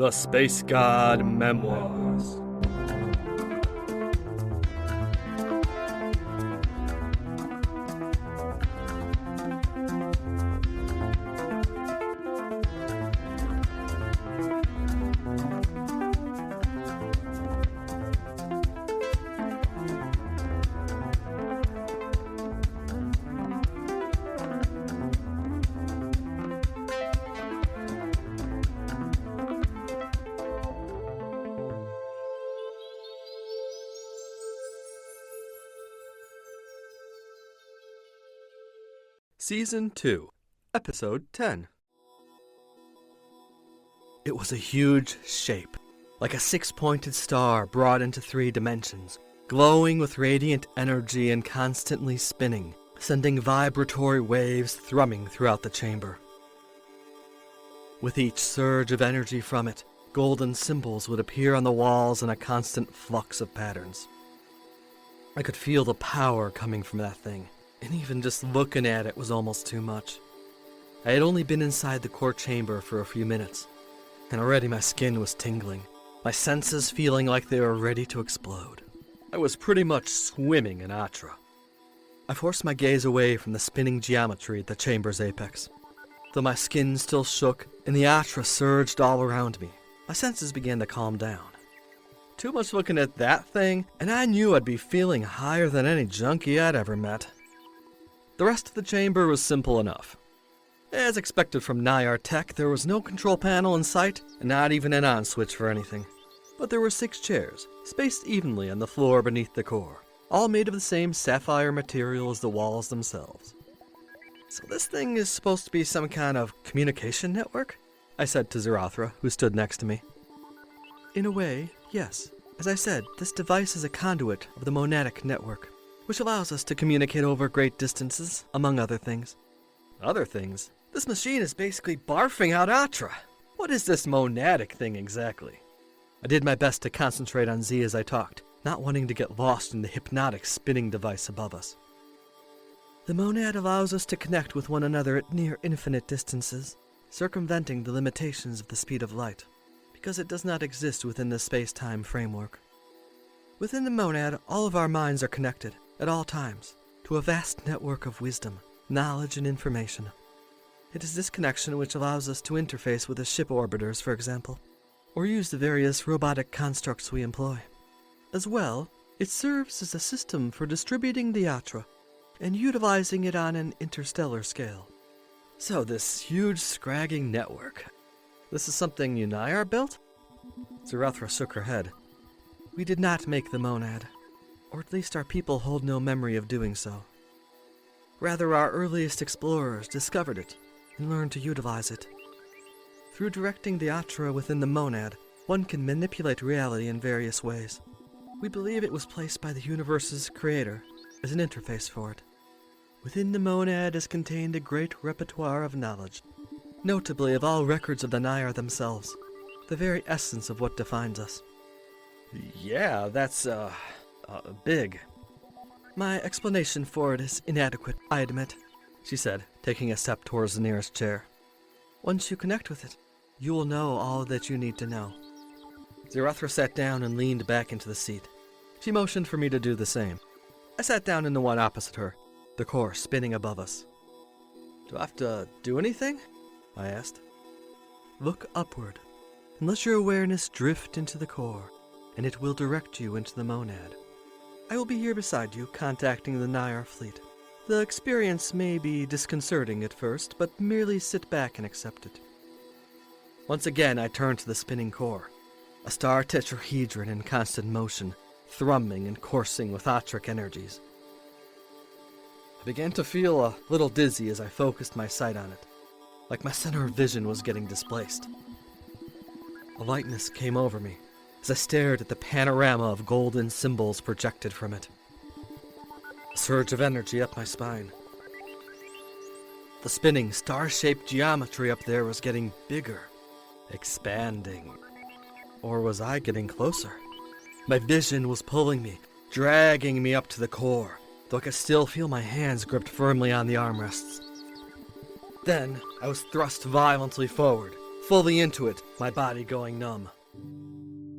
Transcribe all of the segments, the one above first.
The Space God Memoirs. Season 2, Episode 10. It was a huge shape, like a six-pointed star brought into 3 dimensions, glowing with radiant energy and constantly spinning, sending vibratory waves thrumming throughout the chamber. With each surge of energy from it, golden symbols would appear on the walls in a constant flux of patterns. I could feel the power coming from that thing. And even just looking at it was almost too much. I had only been inside the core chamber for a few minutes, and already my skin was tingling, my senses feeling like they were ready to explode. I was pretty much swimming in Atra. I forced my gaze away from the spinning geometry at the chamber's apex. Though my skin still shook and the Atra surged all around me, my senses began to calm down. Too much looking at that thing, and I knew I'd be feeling higher than any junkie I'd ever met. The rest of the chamber was simple enough. As expected from Naiar tech, there was no control panel in sight, and not even an on switch for anything. But there were 6 chairs, spaced evenly on the floor beneath the core, all made of the same sapphire material as the walls themselves. So this thing is supposed to be some kind of communication network? I said to Zarathra, who stood next to me. In a way, yes. As I said, this device is a conduit of the monadic network, which allows us to communicate over great distances, among other things. Other things? This machine is basically barfing out Atra. What is this monadic thing exactly? I did my best to concentrate on Z as I talked, not wanting to get lost in the hypnotic spinning device above us. The monad allows us to connect with one another at near infinite distances, circumventing the limitations of the speed of light, because it does not exist within the space-time framework. Within the monad, all of our minds are connected, at all times, to a vast network of wisdom, knowledge, and information. It is this connection which allows us to interface with the ship orbiters, for example, or use the various robotic constructs we employ. As well, it serves as a system for distributing the Atra and utilizing it on an interstellar scale. So this huge scragging network, this is something Naiar built? Zarathra shook her head. We did not make the monad, or at least our people hold no memory of doing so. Rather, our earliest explorers discovered it and learned to utilize it. Through directing the Atra within the monad, one can manipulate reality in various ways. We believe it was placed by the universe's creator as an interface for it. Within the monad is contained a great repertoire of knowledge, notably of all records of the Naiar themselves, the very essence of what defines us. Yeah, that's, big. My explanation for it is inadequate, I admit, she said, taking a step towards the nearest chair. Once you connect with it, you will know all that you need to know. Zarathra sat down and leaned back into the seat. She motioned for me to do the same. I sat down in the one opposite her, the core spinning above us. Do I have to do anything? I asked. Look upward, and let your awareness drift into the core, and it will direct you into the monad. I will be here beside you, contacting the Naiar fleet. The experience may be disconcerting at first, but merely sit back and accept it. Once again, I turned to the spinning core, a star tetrahedron in constant motion, thrumming and coursing with Atric energies. I began to feel a little dizzy as I focused my sight on it, like my center of vision was getting displaced. A lightness came over me as I stared at the panorama of golden symbols projected from it. A surge of energy up my spine. The spinning, star-shaped geometry up there was getting bigger, expanding. Or was I getting closer? My vision was pulling me, dragging me up to the core, though I could still feel my hands gripped firmly on the armrests. Then I was thrust violently forward, fully into it, my body going numb.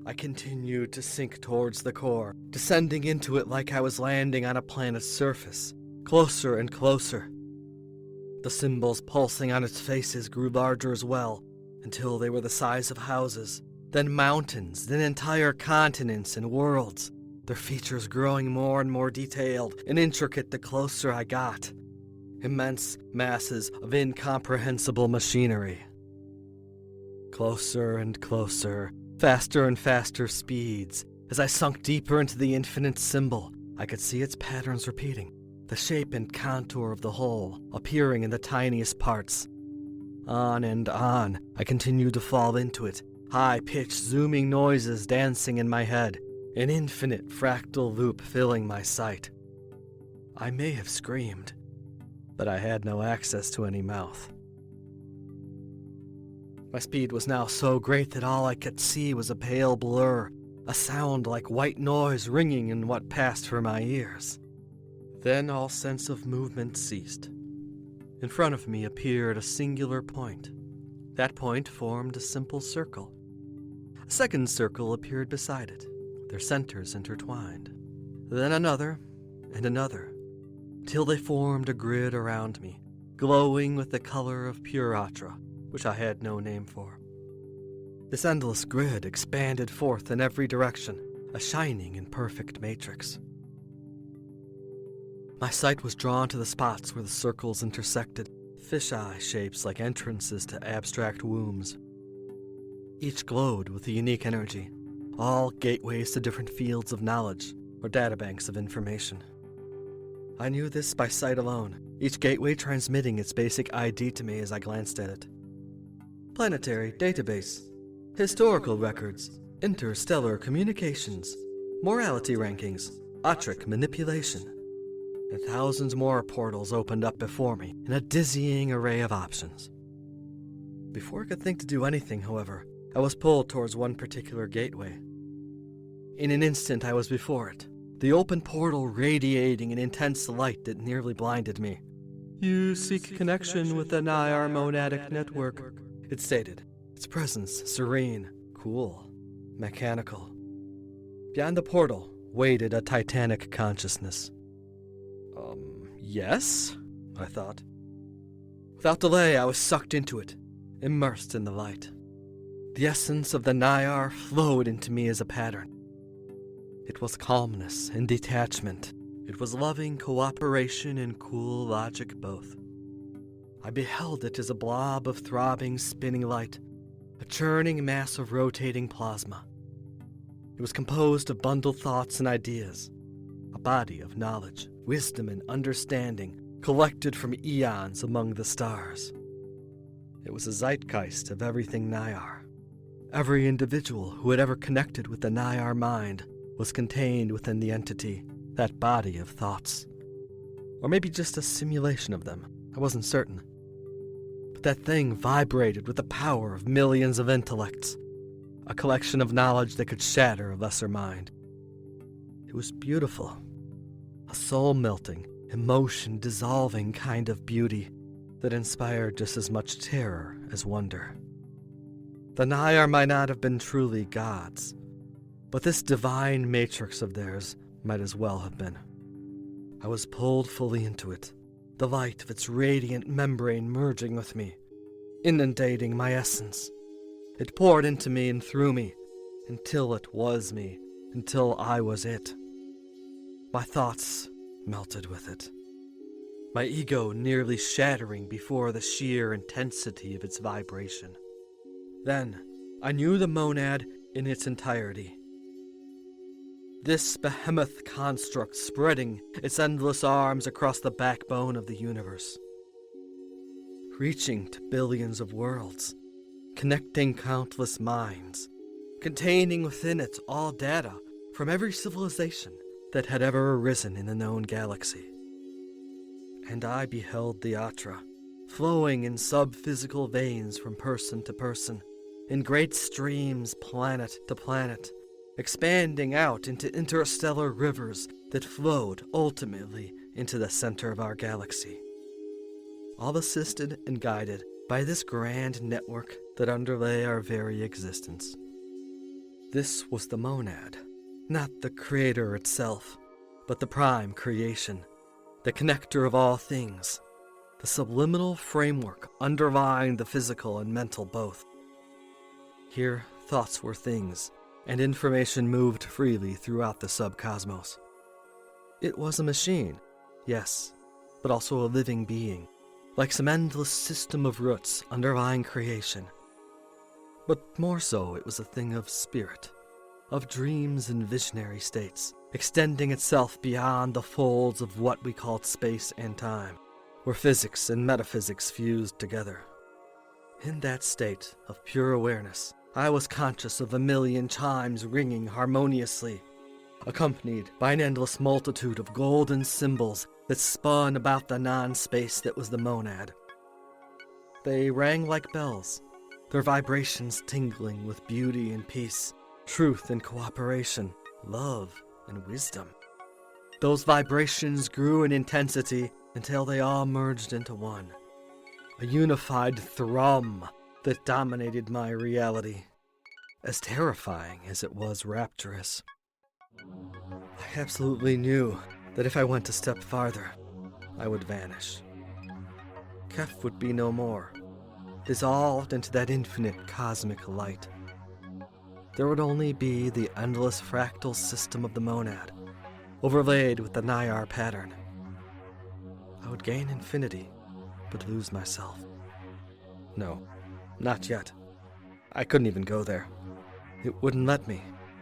I continued to sink towards the core, descending into it like I was landing on a planet's surface, closer and closer. The symbols pulsing on its faces grew larger as well, until they were the size of houses, then mountains, then entire continents and worlds, their features growing more and more detailed and intricate the closer I got. Immense masses of incomprehensible machinery. Closer and closer, faster and faster speeds. As I sunk deeper into the infinite symbol, I could see its patterns repeating, the shape and contour of the whole appearing in the tiniest parts. On and on, I continued to fall into it, high-pitched zooming noises dancing in my head, an infinite fractal loop filling my sight. I may have screamed, but I had no access to any mouth. My speed was now so great that all I could see was a pale blur, a sound like white noise ringing in what passed for my ears. Then all sense of movement ceased. In front of me appeared a singular point. That point formed a simple circle. A second circle appeared beside it, their centers intertwined. Then another, and another, till they formed a grid around me, glowing with the color of pure Atra, which I had no name for. This endless grid expanded forth in every direction, a shining and perfect matrix. My sight was drawn to the spots where the circles intersected, fisheye shapes like entrances to abstract wombs. Each glowed with a unique energy, all gateways to different fields of knowledge or databanks of information. I knew this by sight alone, each gateway transmitting its basic ID to me as I glanced at it. Planetary database, historical records, interstellar communications, morality rankings, Aychuck manipulation, and thousands more portals opened up before me in a dizzying array of options. Before I could think to do anything, however, I was pulled towards one particular gateway. In an instant I was before it, the open portal radiating an intense light that nearly blinded me. "You seek connection with the Naiar monadic network," it stated, its presence serene, cool, mechanical. Beyond the portal waited a titanic consciousness. Yes? I thought. Without delay, I was sucked into it, immersed in the light. The essence of the Naiar flowed into me as a pattern. It was calmness and detachment. It was loving cooperation and cool logic both. I beheld it as a blob of throbbing, spinning light, a churning mass of rotating plasma. It was composed of bundled thoughts and ideas, a body of knowledge, wisdom, and understanding collected from eons among the stars. It was a zeitgeist of everything Naiar. Every individual who had ever connected with the Naiar mind was contained within the entity, that body of thoughts. Or maybe just a simulation of them, I wasn't certain. But that thing vibrated with the power of millions of intellects, a collection of knowledge that could shatter a lesser mind. It was beautiful, a soul-melting, emotion-dissolving kind of beauty that inspired just as much terror as wonder. The Naiar might not have been truly gods, but this divine matrix of theirs might as well have been. I was pulled fully into it, the light of its radiant membrane merging with me, inundating my essence. It poured into me and through me, until it was me, until I was it. My thoughts melted with it, my ego nearly shattering before the sheer intensity of its vibration. Then, I knew the monad in its entirety. This behemoth construct spreading its endless arms across the backbone of the universe, reaching to billions of worlds, connecting countless minds, containing within it all data from every civilization that had ever arisen in the known galaxy. And I beheld the Atra, flowing in sub-physical veins from person to person, in great streams planet to planet, expanding out into interstellar rivers that flowed ultimately into the center of our galaxy. All assisted and guided by this grand network that underlay our very existence. This was the monad, not the creator itself, but the prime creation, the connector of all things, the subliminal framework underlying the physical and mental both. Here, thoughts were things, and information moved freely throughout the subcosmos. It was a machine, yes, but also a living being, like some endless system of roots underlying creation. But more so, it was a thing of spirit, of dreams and visionary states, extending itself beyond the folds of what we called space and time, where physics and metaphysics fused together. In that state of pure awareness, I was conscious of a million chimes ringing harmoniously, accompanied by an endless multitude of golden symbols that spun about the non-space that was the monad. They rang like bells, their vibrations tingling with beauty and peace, truth and cooperation, love and wisdom. Those vibrations grew in intensity until they all merged into one, a unified thrum that dominated my reality, as terrifying as it was rapturous. I absolutely knew that if I went a step farther, I would vanish. Keph would be no more, dissolved into that infinite cosmic light. There would only be the endless fractal system of the monad, overlaid with the Naiar pattern. I would gain infinity, but lose myself. No, not yet. I couldn't even go there. It wouldn't let me,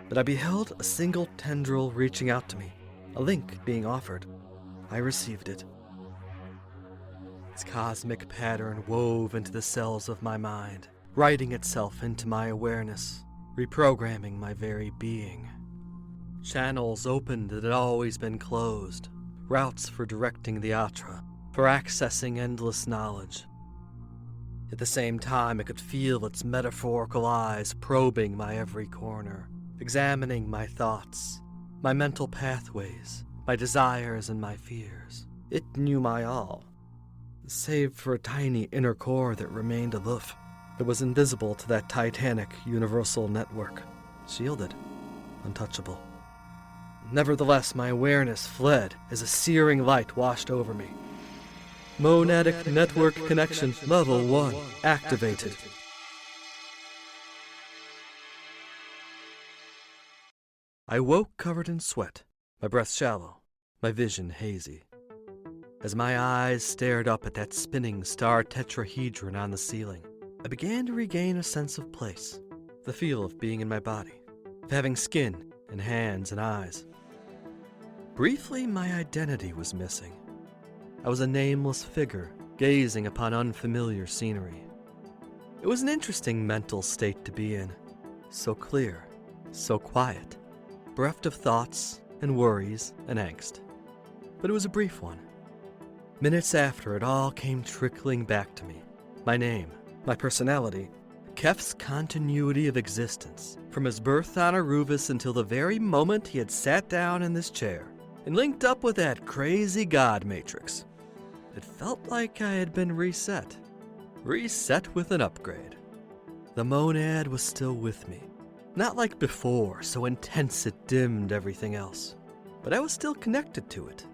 but I beheld a single tendril reaching out to me, a link being offered. I received it. Its cosmic pattern wove into the cells of my mind, writing itself into my awareness, reprogramming my very being. Channels opened that had always been closed, routes for directing the Atra, for accessing endless knowledge. At the same time, I could feel its metaphorical eyes probing my every corner, examining my thoughts, my mental pathways, my desires and my fears. It knew my all, save for a tiny inner core that remained aloof. It was invisible to that titanic universal network, shielded, untouchable. Nevertheless, my awareness fled as a searing light washed over me. Monadic Network Connection Level 1 activated. I woke covered in sweat, my breath shallow, my vision hazy. As my eyes stared up at that spinning star tetrahedron on the ceiling, I began to regain a sense of place, the feel of being in my body, of having skin and hands and eyes. Briefly, my identity was missing. I was a nameless figure, gazing upon unfamiliar scenery. It was an interesting mental state to be in, so clear, so quiet, bereft of thoughts and worries and angst. But it was a brief one. Minutes after, it all came trickling back to me. My name, my personality, Keph's continuity of existence, from his birth on Aruvis until the very moment he had sat down in this chair and linked up with that crazy god matrix. It felt like I had been reset with an upgrade. The monad was still with me, not like before, so intense it dimmed everything else, but I was still connected to it.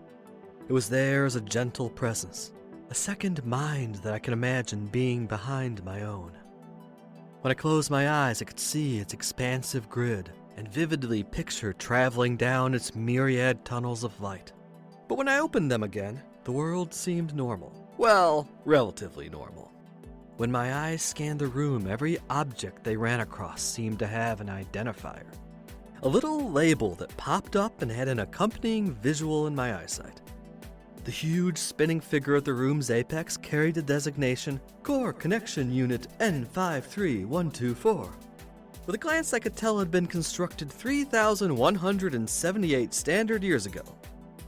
It was there as a gentle presence, a second mind that I could imagine being behind my own. When I closed my eyes, I could see its expansive grid and vividly picture traveling down its myriad tunnels of light. But when I opened them again, the world seemed normal. Well, relatively normal. When my eyes scanned the room, every object they ran across seemed to have an identifier. A little label that popped up and had an accompanying visual in my eyesight. The huge spinning figure at the room's apex carried the designation Core Connection Unit N53124. With a glance, I could tell it had been constructed 3,178 standard years ago.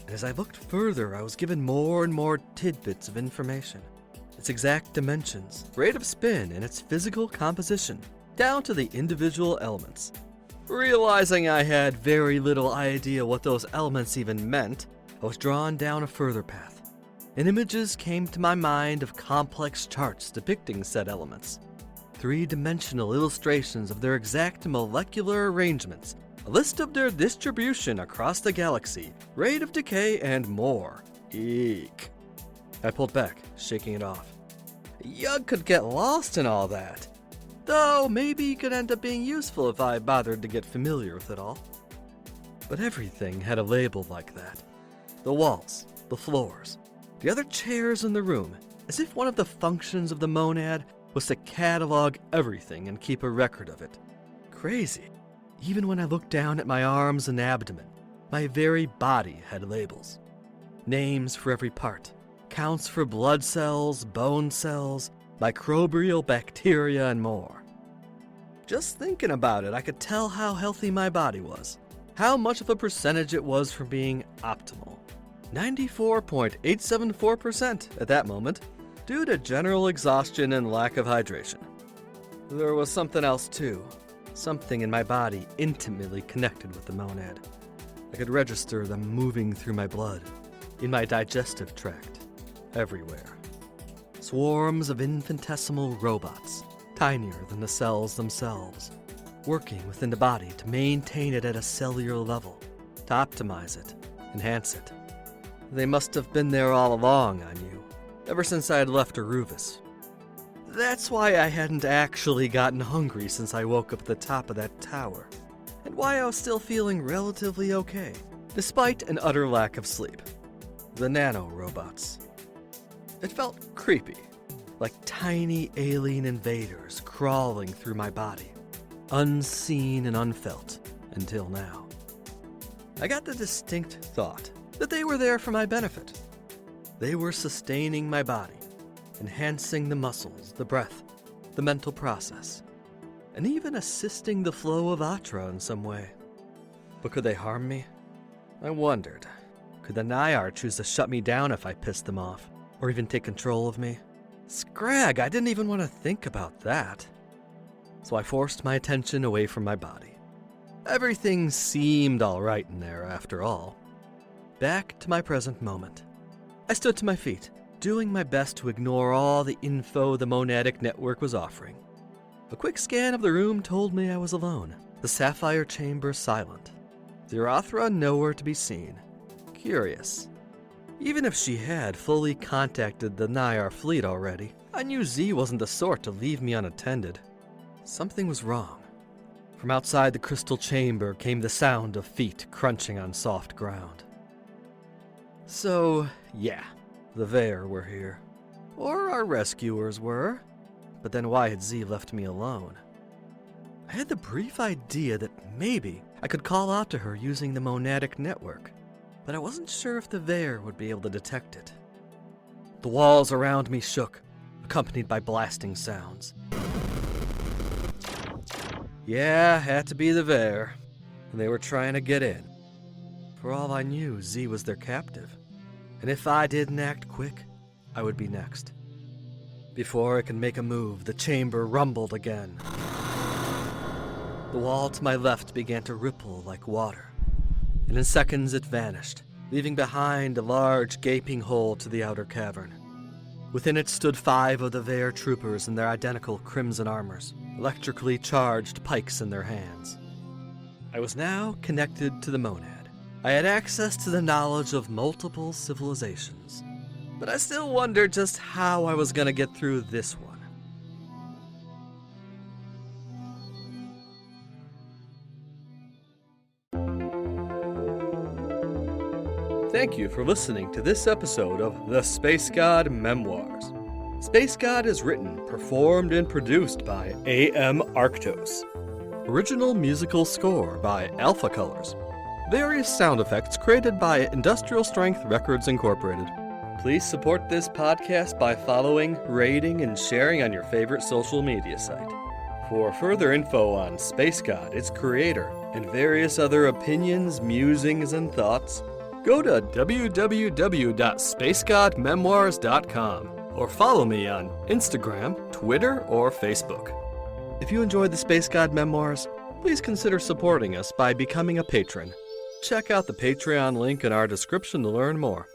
And as I looked further, I was given more and more tidbits of information. Its exact dimensions, rate of spin, and its physical composition, down to the individual elements. Realizing I had very little idea what those elements even meant, I was drawn down a further path, and images came to my mind of complex charts depicting said elements. Three-dimensional illustrations of their exact molecular arrangements, a list of their distribution across the galaxy, rate of decay, and more. Eek. I pulled back, shaking it off. Yug could get lost in all that. Though maybe it could end up being useful if I bothered to get familiar with it all. But everything had a label like that. The walls, the floors, the other chairs in the room, as if one of the functions of the monad was to catalog everything and keep a record of it. Crazy. Even when I looked down at my arms and abdomen, my very body had labels. Names for every part, counts for blood cells, bone cells, microbial bacteria, and more. Just thinking about it, I could tell how healthy my body was, how much of a percentage it was from being optimal. 94.874% at that moment, due to general exhaustion and lack of hydration. There was something else too, something in my body intimately connected with the monad. I could register them moving through my blood, in my digestive tract, everywhere. Swarms of infinitesimal robots, tinier than the cells themselves, working within the body to maintain it at a cellular level, to optimize it, enhance it. They must have been there all along, I knew, ever since I had left Aruvis. That's why I hadn't actually gotten hungry since I woke up at the top of that tower, and why I was still feeling relatively okay, despite an utter lack of sleep. The nano-robots. It felt creepy, like tiny alien invaders crawling through my body, unseen and unfelt until now. I got the distinct thought that they were there for my benefit. They were sustaining my body, enhancing the muscles, the breath, the mental process, and even assisting the flow of Atra in some way. But could they harm me? I wondered. Could the Naiar choose to shut me down if I pissed them off, or even take control of me? Scrag, I didn't even want to think about that. So I forced my attention away from my body. Everything seemed all right in there, after all. Back to my present moment. I stood to my feet, doing my best to ignore all the info the monadic network was offering. A quick scan of the room told me I was alone, the sapphire chamber silent. Zirathra nowhere to be seen. Curious. Even if she had fully contacted the Naiar fleet already, I knew Z wasn't the sort to leave me unattended. Something was wrong. From outside the crystal chamber came the sound of feet crunching on soft ground. So, yeah, the Veer were here. Or our rescuers were. But then why had Z left me alone? I had the brief idea that maybe I could call out to her using the monadic network, but I wasn't sure if the Veer would be able to detect it. The walls around me shook, accompanied by blasting sounds. Yeah, had to be the Veer, and they were trying to get in. For all I knew, Z was their captive, and if I didn't act quick, I would be next. Before I could make a move, the chamber rumbled again. The wall to my left began to ripple like water, and in seconds it vanished, leaving behind a large gaping hole to the outer cavern. Within it stood 5 of the Veer troopers in their identical crimson armors, electrically charged pikes in their hands. I was now connected to the monad. I had access to the knowledge of multiple civilizations, but I still wondered just how I was going to get through this one. Thank you for listening to this episode of The Space God Memoirs. Space God is written, performed, and produced by A.M. Arctos. Original musical score by Alpha Colors. Various sound effects created by Industrial Strength Records Incorporated. Please support this podcast by following, rating, and sharing on your favorite social media site. For further info on Space God, its creator, and various other opinions, musings, and thoughts, go to www.spacegodmemoirs.com or follow me on Instagram, Twitter, or Facebook. If you enjoyed the Space God Memoirs, please consider supporting us by becoming a patron. Check out the Patreon link in our description to learn more.